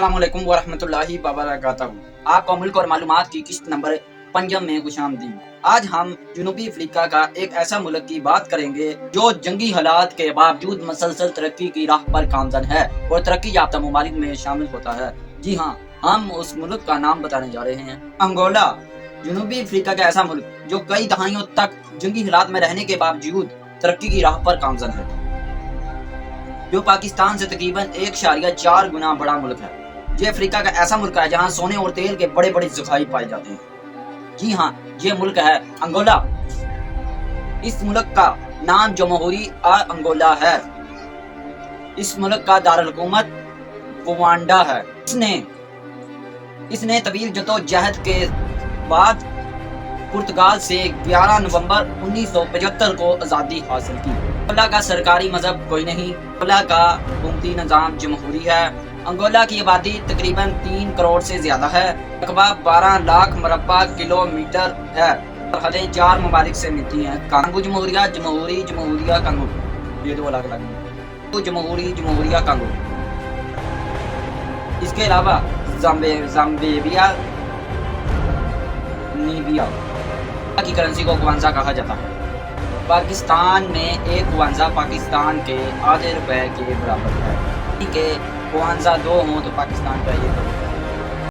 السلام علیکم ورحمۃ اللہ وبرکاتہ۔ آپ کو ملک اور معلومات کی قسط نمبر 5 میں خوش آمدید۔ آج ہم جنوبی افریقہ کا ایک ایسا ملک کی بات کریں گے جو جنگی حالات کے باوجود مسلسل ترقی کی راہ پر گامزن ہے اور ترقی یافتہ ممالک میں شامل ہوتا ہے۔ جی ہاں، ہم اس ملک کا نام بتانے جا رہے ہیں، انگولا۔ جنوبی افریقہ کا ایسا ملک جو کئی دہائیوں تک جنگی حالات میں رہنے کے باوجود ترقی کی راہ پر گامزن ہے، جو پاکستان سے تقریباً 1.4 گنا بڑا ملک ہے۔ یہ افریقہ کا ایسا ملک ہے جہاں سونے اور تیل کے بڑے بڑے ذخائر پائے جاتے ہیں۔ جی ہاں، یہ ملک ہے انگولا۔ اس ملک کا نام جمہوری انگولا ہے۔ اس ملک کا دارالحکومت کوانڈا ہے۔ اس نے طویل جدوجہد کے بعد پرتگال سے 11 نومبر 1975 کو آزادی حاصل کی۔ انگولا کا سرکاری مذہب کوئی نہیں۔ انگولا کا حکومتی نظام جمہوری ہے۔ انگولا کی آبادی تقریباً 3 کروڑ سے زیادہ ہے۔ رقبہ 12 لاکھ مربع کلومیٹر ہے۔ سرحدیں 4 ممالک سے ملتی ہیں: کانگو جمہوریہ، جمہوریہ کانگو، یہ 2 الگ الگ ہیں، جمہوریہ کانگو۔ اس کے علاوہ زامبیا، نیبیا کی کرنسی کو کوانزا کہا جاتا ہے۔ پاکستان میں ایک کوانزا پاکستان کے آدھے روپے کے برابر ہے، کہ کوانزا 2 ہوں تو پاکستان کا 1 روپے۔